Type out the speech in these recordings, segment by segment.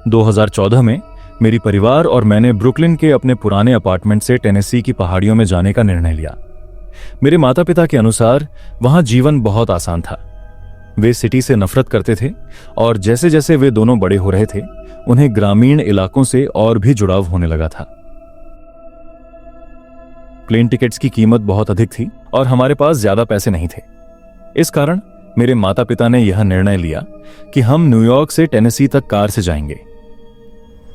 2014 में मेरी परिवार और मैंने ब्रुकलिन के अपने पुराने अपार्टमेंट से टेनेसी की पहाड़ियों में जाने का निर्णय लिया। मेरे माता पिता के अनुसार वहां जीवन बहुत आसान था। वे सिटी से नफरत करते थे और जैसे जैसे वे दोनों बड़े हो रहे थे उन्हें ग्रामीण इलाकों से और भी जुड़ाव होने लगा था। प्लेन टिकट्स की कीमत बहुत अधिक थी और हमारे पास ज्यादा पैसे नहीं थे। इस कारण मेरे माता पिता ने यह निर्णय लिया कि हम न्यूयॉर्क से टेनेसी तक कार से जाएंगे।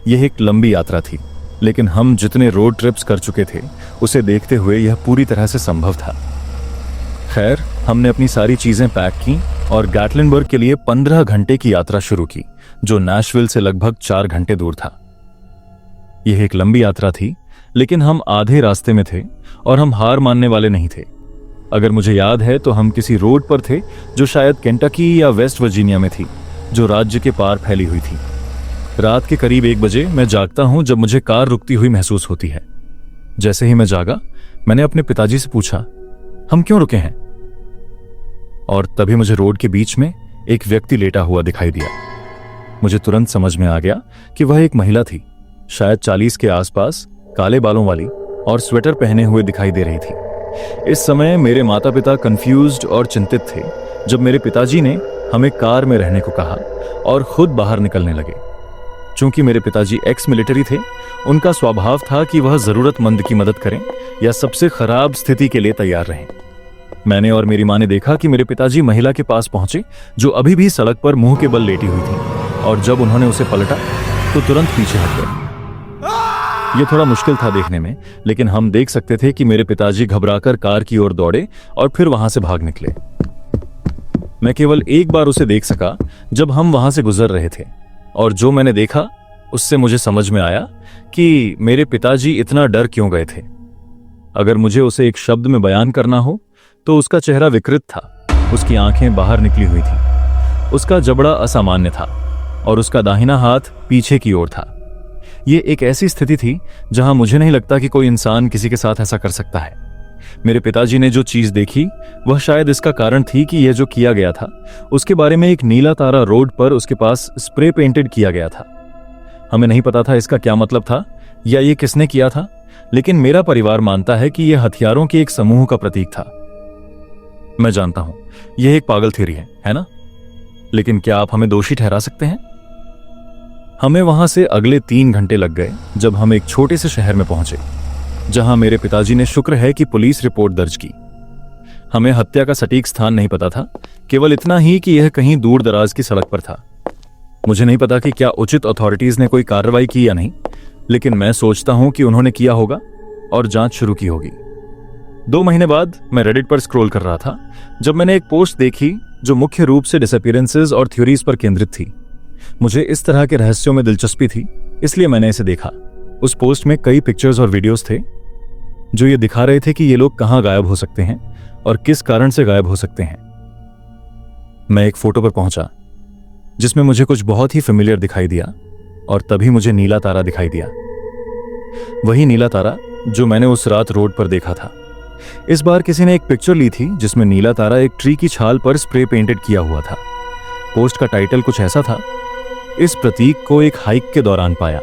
यह एक लंबी यात्रा थी, लेकिन हम जितने रोड ट्रिप्स कर चुके थे उसे देखते हुए यह पूरी तरह से संभव था। खैर, हमने अपनी सारी चीजें पैक की और गैटलिनबर्ग के लिए 15 घंटे की यात्रा शुरू की, जो नैशविल से लगभग 4 घंटे दूर था। यह एक लंबी यात्रा थी, लेकिन हम आधे रास्ते में थे और हम हार मानने वाले नहीं थे। अगर मुझे याद है तो हम किसी रोड पर थे जो शायद केंटकी या वेस्ट वर्जीनिया में थी, जो राज्य के पार फैली हुई थी। रात के करीब 1 बजे मैं जागता हूं जब मुझे कार रुकती हुई महसूस होती है। जैसे ही मैं जागा, मैंने अपने पिताजी से पूछा, हम क्यों रुके हैं? और तभी मुझे रोड के बीच में एक व्यक्ति लेटा हुआ दिखाई दिया। मुझे तुरंत समझ में आ गया कि वह एक महिला थी, शायद 40 के आसपास, काले बालों वाली और स्वेटर पहने हुए दिखाई दे रही थी। इस समय मेरे माता पिता कंफ्यूज्ड और चिंतित थे जब मेरे पिताजी ने हमें कार में रहने को कहा और खुद बाहर निकलने लगे। चूंकि मेरे पिताजी एक्स मिलिट्री थे, उनका स्वभाव था कि वह जरूरतमंद की मदद करें या सबसे खराब स्थिति के लिए तैयार रहें। मैंने और मेरी मां ने देखा कि मेरे पिताजी महिला के पास पहुंचे, जो अभी भी सड़क पर मुंह के बल लेटी हुई थी, और जब उन्होंने उसे पलटा तो तुरंत पीछे हट गए। यह थोड़ा मुश्किल था देखने में, लेकिन हम देख सकते थे कि मेरे पिताजी घबराकर कार की ओर दौड़े और फिर वहां से भाग निकले। मैं केवल एक बार उसे देख सका जब हम वहां से गुजर रहे थे, और जो मैंने देखा उससे मुझे समझ में आया कि मेरे पिताजी इतना डर क्यों गए थे। अगर मुझे उसे एक शब्द में बयान करना हो तो उसका चेहरा विकृत था, उसकी आंखें बाहर निकली हुई थी, उसका जबड़ा असामान्य था और उसका दाहिना हाथ पीछे की ओर था। यह एक ऐसी स्थिति थी जहां मुझे नहीं लगता कि कोई इंसान किसी के साथ ऐसा कर सकता है। मेरे पिताजी ने जो चीज देखी वह शायद इसका कारण थी कि यह जो किया गया था उसके बारे में एक नीला तारा रोड पर उसके पास स्प्रे पेंटेड किया गया था। हमें नहीं पता था इसका क्या मतलब था या ये किसने किया था, लेकिन मेरा परिवार मानता है कि यह हथियारों के एक समूह का प्रतीक था। मैं जानता हूं यह एक पागल थ्योरी है ना? लेकिन क्या आप हमें दोषी ठहरा सकते हैं? हमें वहां से अगले 3 घंटे लग गए जब हम एक छोटे से शहर में पहुंचे, जहां मेरे पिताजी ने शुक्र है कि पुलिस रिपोर्ट दर्ज की। हमें हत्या का सटीक स्थान नहीं पता था, केवल इतना ही कि यह कहीं दूर दराज की सड़क पर था। मुझे नहीं पता कि क्या उचित अथॉरिटीज ने कोई कार्रवाई की या नहीं, लेकिन मैं सोचता हूं कि उन्होंने किया होगा और जांच शुरू की होगी। 2 महीने बाद मैं रेडिट पर स्क्रॉल कर रहा था जब मैंने एक पोस्ट देखी जो मुख्य रूप से डिसअपीयरेंसेस और थ्योरीज पर केंद्रित थी। मुझे इस तरह के रहस्यों में दिलचस्पी थी, इसलिए मैंने इसे देखा। उस पोस्ट में कई पिक्चर्स और वीडियोस थे जो ये दिखा रहे थे कि ये लोग कहां गायब हो सकते हैं और किस कारण से गायब हो सकते हैं। मैं एक फोटो पर पहुंचा जिसमें मुझे कुछ बहुत ही फेमिलियर दिखाई दिया, और तभी मुझे नीला तारा दिखाई दिया। वही नीला तारा जो मैंने उस रात रोड पर देखा था। इस बार किसी ने एक पिक्चर ली थी जिसमें नीला तारा एक ट्री की छाल पर स्प्रे पेंटेड किया हुआ था। पोस्ट का टाइटल कुछ ऐसा था, इस प्रतीक को एक हाइक के दौरान पाया।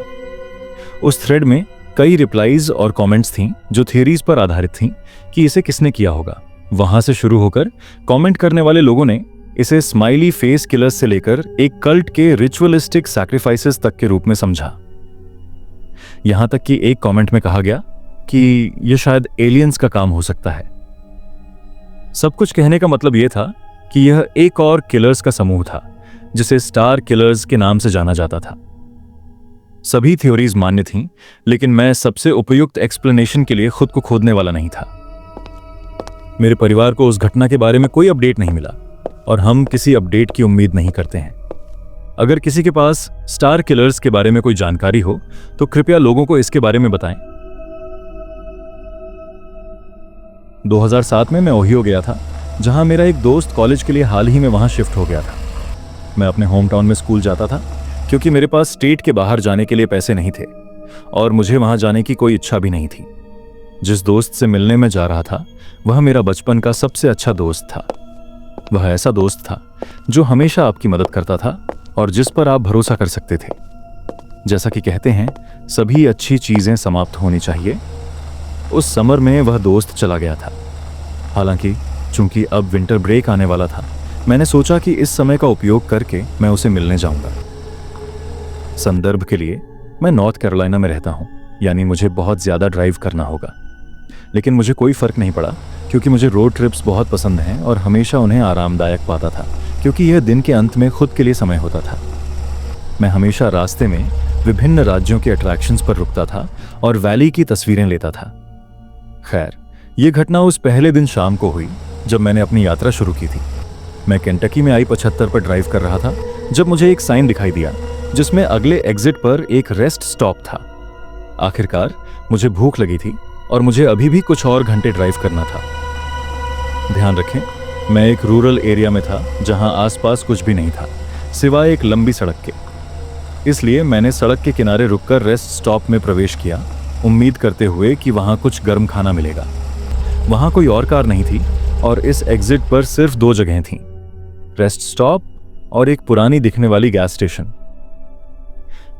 उस थ्रेड में कई रिप्लाईज और कमेंट्स थीं जो थियरीज पर आधारित थीं कि इसे किसने किया होगा। वहां से शुरू होकर कमेंट करने वाले लोगों ने इसे स्माइली फेस किलर्स से लेकर एक कल्ट के रिचुअलिस्टिक सैक्रिफाइसेस तक के रूप में समझा। यहां तक कि एक कमेंट में कहा गया कि यह शायद एलियंस का काम हो सकता है। सब कुछ कहने का मतलब यह था कि यह एक और किलर्स का समूह था जिसे स्टार किलर्स के नाम से जाना जाता था। सभी थ्योरीज मान्य थीं, लेकिन मैं सबसे उपयुक्त एक्सप्लेनेशन के लिए खुद को खोदने वाला नहीं था। मेरे परिवार को उस घटना के बारे में कोई अपडेट नहीं मिला और हम किसी अपडेट की उम्मीद नहीं करते हैं। अगर किसी के पास स्टार किलर्स के बारे में कोई जानकारी हो तो कृपया लोगों को इसके बारे में बताएं। 2007 में मैं ओहियो गया था, जहां मेरा एक दोस्त कॉलेज के लिए हाल ही में वहां शिफ्ट हो गया था। मैं अपने होम टाउन में स्कूल जाता था क्योंकि मेरे पास स्टेट के बाहर जाने के लिए पैसे नहीं थे और मुझे वहां जाने की कोई इच्छा भी नहीं थी। जिस दोस्त से मिलने में जा रहा था वह मेरा बचपन का सबसे अच्छा दोस्त था। वह ऐसा दोस्त था जो हमेशा आपकी मदद करता था और जिस पर आप भरोसा कर सकते थे। जैसा कि कहते हैं सभी अच्छी चीजें समाप्त होनी चाहिए, उस समर में वह दोस्त चला गया था। हालांकि चूंकि अब विंटर ब्रेक आने वाला था, मैंने सोचा कि इस समय का उपयोग करके मैं उसे मिलने जाऊंगा। संदर्भ के लिए, मैं नॉर्थ कैरोलिना में रहता हूं, यानी मुझे बहुत ज्यादा ड्राइव करना होगा। लेकिन मुझे कोई फर्क नहीं पड़ा, क्योंकि मुझे रोड ट्रिप्स बहुत पसंद हैं और हमेशा उन्हें आरामदायक पाता था, क्योंकि यह दिन के अंत में खुद के लिए समय होता था। मैं हमेशा रास्ते में विभिन्न राज्यों के अट्रैक्शंस पर रुकता था और वैली की तस्वीरें लेता था। खैर, यह घटना उस पहले दिन शाम को हुई जब मैंने अपनी यात्रा शुरू की थी। मैं केंटकी में I-75 पर ड्राइव कर रहा था जब मुझे एक साइन दिखाई दिया जिसमें अगले एग्जिट पर एक रेस्ट स्टॉप था। आखिरकार मुझे भूख लगी थी और मुझे अभी भी कुछ और घंटे ड्राइव करना था। ध्यान रखें, मैं एक रूरल एरिया में था जहां आसपास कुछ भी नहीं था सिवाय एक लंबी सड़क के। इसलिए मैंने सड़क के किनारे रुककर रेस्ट स्टॉप में प्रवेश किया, उम्मीद करते हुए कि वहां कुछ गर्म खाना मिलेगा। वहां कोई और कार नहीं थी और इस एग्जिट पर सिर्फ 2 जगहें थीं, रेस्ट स्टॉप और एक पुरानी दिखने वाली गैस स्टेशन।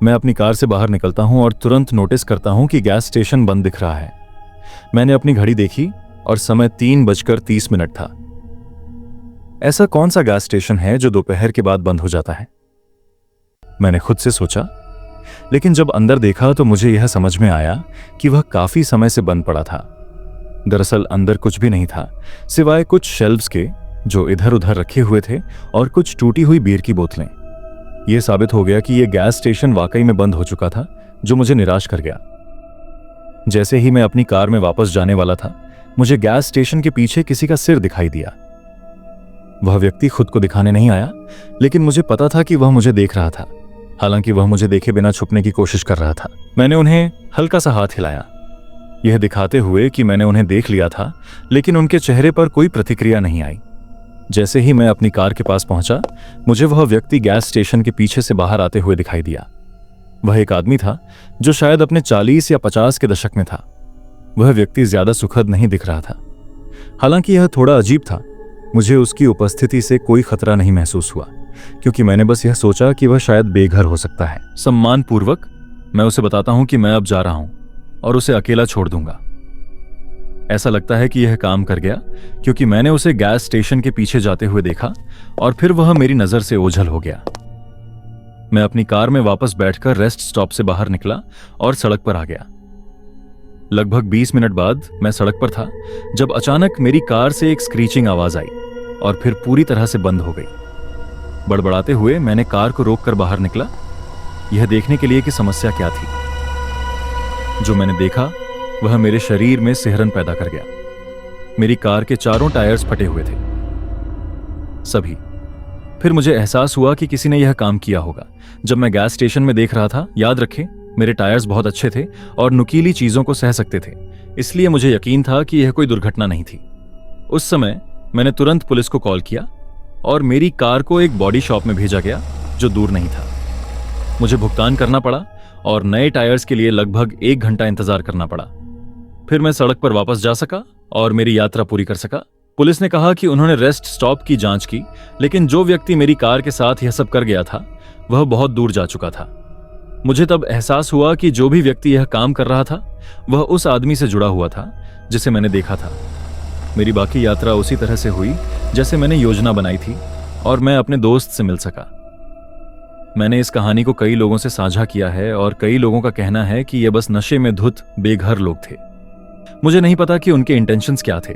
मैं अपनी कार से बाहर निकलता हूं और तुरंत नोटिस करता हूं कि गैस स्टेशन बंद दिख रहा है। मैंने अपनी घड़ी देखी और समय 3:30 था। ऐसा कौन सा गैस स्टेशन है जो दोपहर के बाद बंद हो जाता है? मैंने खुद से सोचा, लेकिन जब अंदर देखा तो मुझे यह समझ में आया कि वह काफी समय से बंद पड़ा था। दरअसल अंदर कुछ भी नहीं था सिवाय कुछ शेल्व्स के जो इधर उधर रखे हुए थे और कुछ टूटी हुई बीयर की बोतलें। यह साबित हो गया कि यह गैस स्टेशन वाकई में बंद हो चुका था, जो मुझे निराश कर गया। जैसे ही मैं अपनी कार में वापस जाने वाला था, मुझे गैस स्टेशन के पीछे किसी का सिर दिखाई दिया। वह व्यक्ति खुद को दिखाने नहीं आया, लेकिन मुझे पता था कि वह मुझे देख रहा था। हालांकि वह मुझे देखे बिना छुपने की कोशिश कर रहा था। मैंने उन्हें हल्का सा हाथ हिलाया, यह दिखाते हुए कि मैंने उन्हें देख लिया था, लेकिन उनके चेहरे पर कोई प्रतिक्रिया नहीं आई। जैसे ही मैं अपनी कार के पास पहुंचा, मुझे वह व्यक्ति गैस स्टेशन के पीछे से बाहर आते हुए दिखाई दिया। वह एक आदमी था जो शायद अपने 40 या 50 के दशक में था। वह व्यक्ति ज्यादा सुखद नहीं दिख रहा था। हालांकि यह थोड़ा अजीब था। मुझे उसकी उपस्थिति से कोई खतरा नहीं महसूस हुआ, क्योंकि मैंने बस यह सोचा कि वह शायद बेघर हो सकता है। सम्मानपूर्वक मैं उसे बताता हूं कि मैं अब जा रहा हूं और उसे अकेला छोड़ दूंगा। ऐसा लगता है कि यह काम कर गया, क्योंकि मैंने उसे गैस स्टेशन के पीछे जाते हुए देखा और फिर वह मेरी नजर से ओझल हो गया। मैं अपनी कार में वापस बैठकर रेस्ट स्टॉप से बाहर निकला और सड़क पर आ गया। लगभग 20 मिनट बाद मैं सड़क पर था जब अचानक मेरी कार से एक स्क्रीचिंग आवाज आई और फिर पूरी तरह से बंद हो गई। बड़बड़ाते हुए मैंने कार को रोककर बाहर निकला, यह देखने के लिए कि समस्या क्या थी। जो मैंने देखा वह मेरे शरीर में सिहरन पैदा कर गया। मेरी कार के चारों टायर्स फटे हुए थे, सभी। फिर मुझे एहसास हुआ कि किसी ने यह काम किया होगा। जब मैं गैस स्टेशन में देख रहा था, याद रखें मेरे टायर्स बहुत अच्छे थे और नुकीली चीजों को सह सकते थे, इसलिए मुझे यकीन था कि यह कोई दुर्घटना नहीं थी। उस समय मैंने तुरंत पुलिस को कॉल किया और मेरी कार को एक बॉडी शॉप में भेजा गया जो दूर नहीं था। मुझे भुगतान करना पड़ा और नए टायर्स के लिए लगभग 1 घंटा इंतजार करना पड़ा। फिर मैं सड़क पर वापस जा सका और मेरी यात्रा पूरी कर सका। पुलिस ने कहा कि उन्होंने रेस्ट स्टॉप की जांच की, लेकिन जो व्यक्ति मेरी कार के साथ यह सब कर गया था वह बहुत दूर जा चुका था। मुझे तब एहसास हुआ कि जो भी व्यक्ति यह काम कर रहा था वह उस आदमी से जुड़ा हुआ था जिसे मैंने देखा था। मेरी बाकी यात्रा उसी तरह से हुई जैसे मैंने योजना बनाई थी और मैं अपने दोस्त से मिल सका। मैंने इस कहानी को कई लोगों से साझा किया है और कई लोगों का कहना है कि यह बस नशे में धुत बेघर लोग थे। मुझे नहीं पता कि उनके इंटेंशंस क्या थे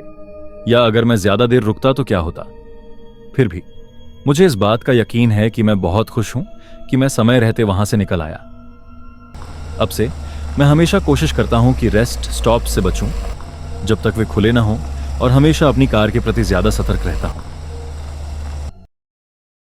या अगर मैं ज्यादा देर रुकता तो क्या होता। फिर भी मुझे इस बात का यकीन है कि मैं बहुत खुश हूं कि मैं समय रहते वहां से निकल आया। अब से मैं हमेशा कोशिश करता हूं कि रेस्ट स्टॉप से बचूं जब तक वे खुले ना हों और हमेशा अपनी कार के प्रति ज्यादा सतर्क रहता हूं।